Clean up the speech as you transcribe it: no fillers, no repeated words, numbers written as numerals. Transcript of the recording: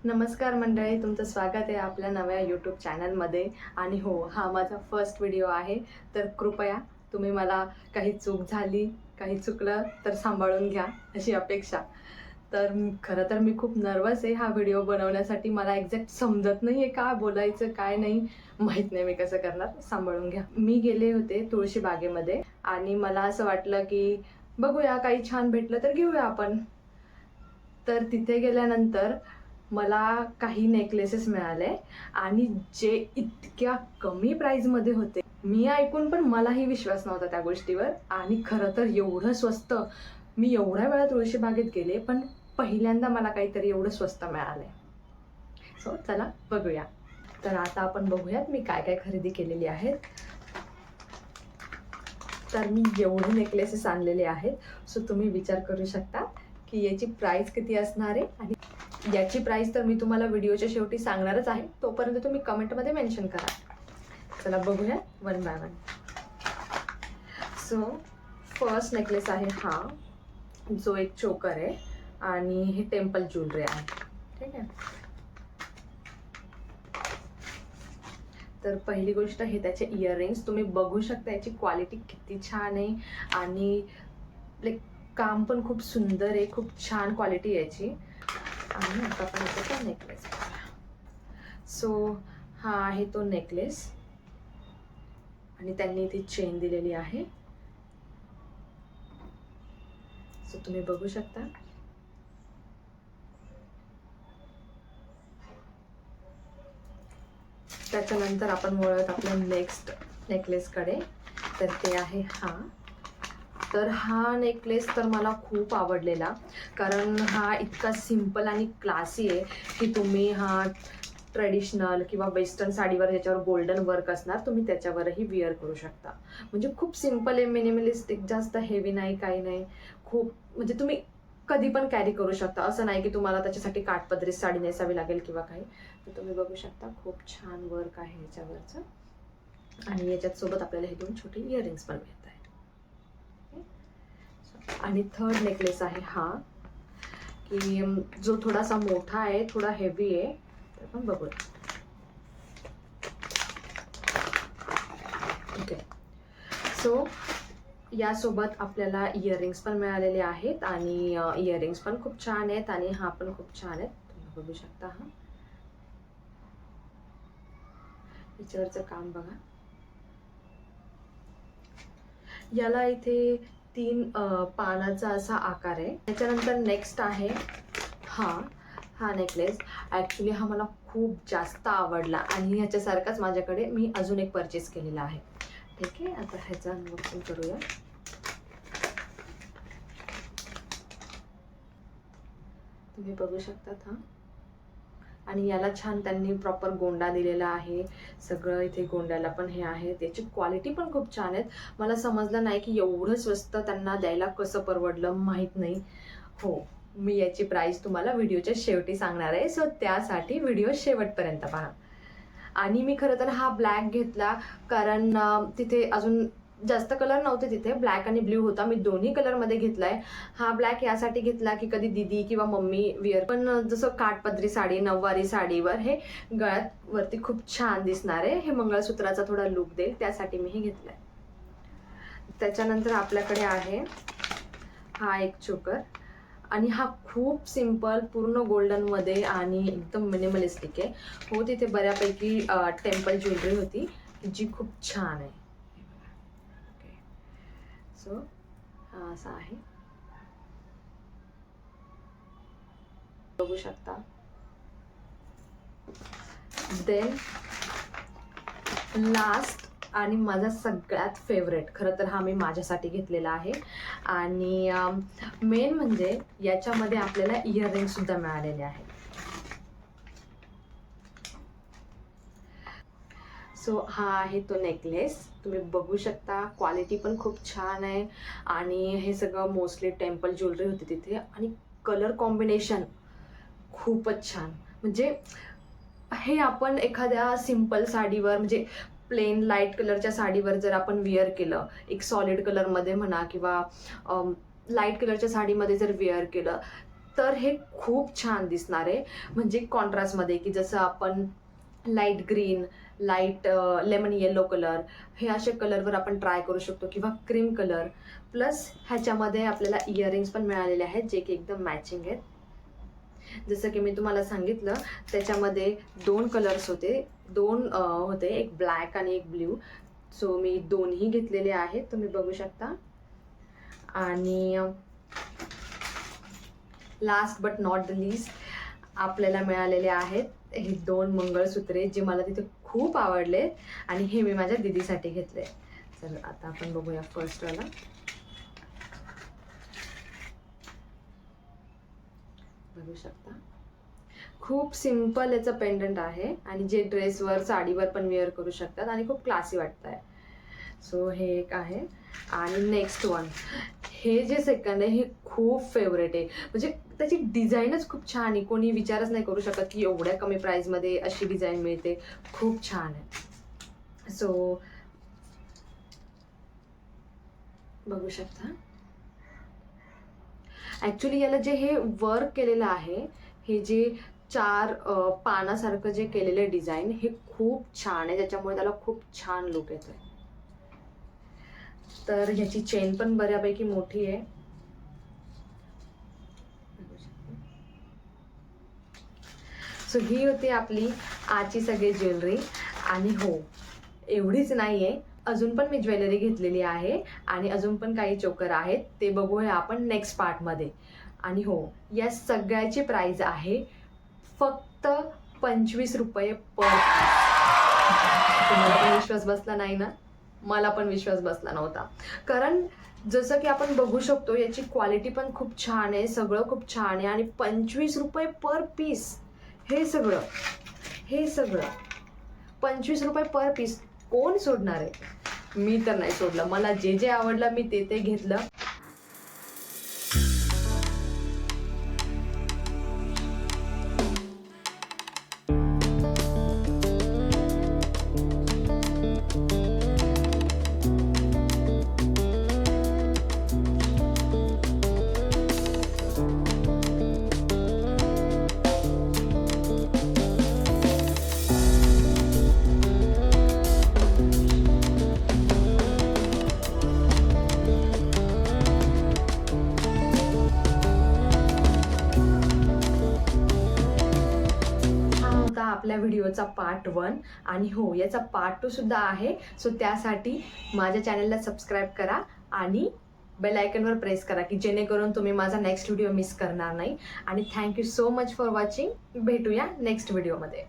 नमस्कार मंडळी, तुमचं स्वागत आहे आपल्या नव्या यूट्यूब चॅनलमध्ये. आणि हो, हा माझा फर्स्ट व्हिडिओ आहे, तर कृपया तुम्ही मला काही चूक झाली, काही चुकलं तर सांभाळून घ्या अशी अपेक्षा. तर खरं तर मी खूप नर्वस आहे हा व्हिडिओ बनवण्यासाठी. मला एक्झॅक्ट समजत नाही आहे काय बोलायचं काय नाही, माहीत नाही मी कसं करणार, सांभाळून घ्या. मी गेले होते तुळशी बागेमध्ये आणि मला असं वाटलं की बघूया काही छान भेटलं तर घेऊया आपण. तर तिथे गेल्यानंतर मला काही नेकलेसेस मिळाले आणि जे इतक्या कमी प्राईजमध्ये होते. मी ऐकून पण मलाही विश्वास नव्हता त्या गोष्टीवर. आणि खरं तर एवढं स्वस्त, मी एवढ्या वेळा तुळशी बागेत गेले पण पहिल्यांदा मला काहीतरी एवढं स्वस्त मिळालंय. सो चला बघूया. तर आता आपण बघूयात मी काय काय खरेदी केलेली आहेत. तर मी एवढे नेकलेसेस आणलेले आहेत. सो तुम्ही विचार करू शकता की याची प्राइस किती असणार आहे. आणि याची प्राइस तर मी तुम्हाला व्हिडिओच्या शेवटी सांगणारच आहे, तोपर्यंत तुम्ही कमेंटमध्ये मेन्शन करा. चला बघूया one by one. So first necklace आहे हा, जो एक चोकर आहे आणि हे टेम्पल ज्वेलरी आहे. ठीक आहे. तर पहिली गोष्ट हे त्याचे इयरिंग्स. तुम्ही बघू शकता याची क्वालिटी किती छान आहे आणि लाईक काम पण खूप सुंदर आहे, खूप छान क्वालिटी याची. आणि आता आपण याचा नेकलेस. सो हा आहे तो नेकलेस आणि त्यांनी इथे चेन दिलेली आहे. सो तुम्ही बघू शकता. त्याच्यानंतर आपण वळत आपल्या नेक्स्ट नेकलेसकडे. तर ते आहे हा. तर हा नेकलेस तर मला खूप आवडलेला, कारण हा इतका सिंपल आणि क्लासी आहे की तुम्ही हा ट्रेडिशनल किंवा वेस्टर्न साडीवर ज्याच्यावर गोल्डन वर्क असणार, तुम्ही त्याच्यावरही विअर करू शकता. म्हणजे खूप सिंपल आहे, मिनिमलिस्टिक, जास्त हेवी नाही, काही नाही. खूप म्हणजे तुम्ही कधी पण कॅरी करू शकता. असं नाही की तुम्हाला त्याच्यासाठी काठपदरी साडी नेसावी लागेल किंवा काही. तर तुम्ही बघू शकता खूप छान वर्क आहे याच्यावरचं. आणि याच्यात सोबत आपल्याला हे दोन छोटे इयरिंग्स पण मिळत आहेत. आणि थर्ड नेकलेस आहे हा, की जो थोडासा मोठा आहे, थोडा हेवी आहे. तर पण बघूया. ओके. सो यासोबत आपल्याला इयरिंग्स पण मिळालेले आहेत आणि इयरिंग्स पण खूप छान आहेत आणि हा पण खूप छान आहे. तुम्ही बघू शकता. हा याच्यावरचं काम बघा. याला इथे 3 पानाचा असा आकार आहे. त्याच्यानंतर नेक्स्ट आहे हा नेकलेस. ॲक्च्युली हा मला खूप जास्त आवडला आणि ह्याच्यासारखाच माझ्याकडे मी अजून एक परचेस केलेला आहे. ठीक आहे. आता ह्याचा अनबॉक्सिंग करूया. तुम्ही बघू शकतात. हा आणि याला छान त्यांनी प्रॉपर गोंडा दिलेला आहे. सगळं इथे गोंड्याला पण हे आहे. त्याची क्वालिटी पण खूप छान आहेत. मला समजलं नाही की एवढं स्वस्त त्यांना द्यायला कसं परवडलं, माहीत नाही. हो, मी याची प्राइस तुम्हाला व्हिडिओच्या शेवटी सांगणार आहे. सो त्यासाठी व्हिडिओ शेवटपर्यंत पहा. आणि मी खरं तर हा ब्लॅक घेतला कारण तिथे अजून जास्त कलर नव्हते, तिथे ब्लॅक आणि ब्ल्यू होता. मी दोन्ही कलरमध्ये घेतलाय. हा ब्लॅक यासाठी घेतला की कधी दीदी किंवा मम्मी विअर पण जसं काठपदरी साडी, नऊवारी साडीवर हे गळ्यात वरती खूप छान दिसणार आहे. हे मंगळसूत्राचा थोडा लुक देईल, त्यासाठी मी हे घेतलंय. त्याच्यानंतर आपल्याकडे आहे हा एक चोकर आणि हा खूप सिंपल, पूर्ण गोल्डनमध्ये आणि एकदम मिनिमलिस्टिक आहे. हो, तिथे बऱ्यापैकी टेम्पल ज्वेलरी होती जी खूप छान आहे. सो हा असा आहे, बघू शकता. देन लास्ट आणि माझा सगळ्यात फेवरेट, खरं तर हा मी माझ्यासाठी घेतलेला आहे. आणि मेन म्हणजे याच्यामध्ये आपल्याला इयरिंग सुद्धा मिळालेले आहे. सो हा आहे तो नेकलेस. तुम्ही बघू शकता. क्वालिटी पण खूप छान आहे आणि हे सगळं मोस्टली टेम्पल ज्वेलरी होती तिथे. आणि कलर कॉम्बिनेशन खूपच छान. म्हणजे हे आपण एखाद्या सिंपल साडीवर, म्हणजे प्लेन लाईट कलरच्या साडीवर जर आपण विअर केलं, एक सॉलिड कलरमध्ये म्हणा किंवा लाईट कलरच्या साडीमध्ये जर विअर केलं, तर हे खूप छान दिसणार आहे. म्हणजे कॉन्ट्रास्टमध्ये, की जसं आपण light green, light lemon yellow colour, हे असे कलरवर आपण ट्राय करू शकतो, किंवा क्रीम कलर. प्लस ह्याच्यामध्ये आपल्याला इयरिंग्स पण मिळालेले आहेत, जे की एकदम मॅचिंग आहेत. जसं की मी तुम्हाला सांगितलं, त्याच्यामध्ये 2 कलर्स होते, 2 होते, एक ब्लॅक आणि एक ब्ल्यू. सो मी दोन्ही घेतलेले आहेत, तुम्ही बघू शकता. आणि last but not the least आपल्याला मिळालेले आहेत हे 2 मंगळसूत्रे, जे मला तिथे खूप आवडले आणि हे मी माझ्या दीदीसाठी घेतले. चल आता आपण बघूया फर्स्ट वाला. बघू शकता, खूप सिंपल याचं पेंडंट आहे आणि जे ड्रेसवर, साडीवर पण वेअर करू शकतात आणि खूप क्लासी वाटत आहे. सो हे एक आहे. आणि नेक्स्ट वन, हे जे सेकंड आहे हे खूप फेवरेट आहे. म्हणजे त्याची डिझाईनच खूप छान आहे. कोणी विचारच नाही करू शकत की एवढ्या कमी प्राईजमध्ये अशी डिझाईन मिळते. खूप छान आहे. सो बघू शकता. ॲक्च्युली याला जे हे वर्क केलेलं आहे, हे जे 4 पानासारखं जे केलेलं डिझाईन, हे खूप छान आहे. त्याच्यामुळे त्याला खूप छान लुक येतोय. तर ह्याची चेन पण बऱ्यापैकी मोठी आहे. सो ही होती आपली आजची सगळी ज्वेलरी. आणि हो, एवढीच नाही आहे, अजून पण मी ज्वेलरी घेतलेली आहे आणि अजून पण काही चोकर आहेत, ते बघूया आपण नेक्स्ट पार्टमध्ये. आणि हो, या सगळ्याची प्राईज आहे फक्त 25 रुपये पर. तुम्हाला पण विश्वास बसला नाही ना? मला पण विश्वास बसला नव्हता. कारण जसं की आपण बघू शकतो, याची क्वालिटी पण खूप छान आहे, सगळं खूप छान आहे. आणि 25 रुपये पर पीस, हे सगळं 25 रुपये पर पीस कोण सोडणार आहे? मी तर नाही सोडलं. मला जे जे आवडलं मी ते घेतलं. आपल्या व्हिडिओचा पार्ट 1. आणि हो, याचा पार्ट 2 सुद्धा आहे. सो त्यासाठी माझ्या चॅनलला सबस्क्राईब करा आणि बेल आयकॉनवर प्रेस करा, की जेणेकरून तुम्ही माझा नेक्स्ट व्हिडिओ मिस करणार नाही. आणि thank you so much for watching. भेटूया नेक्स्ट व्हिडिओमध्ये.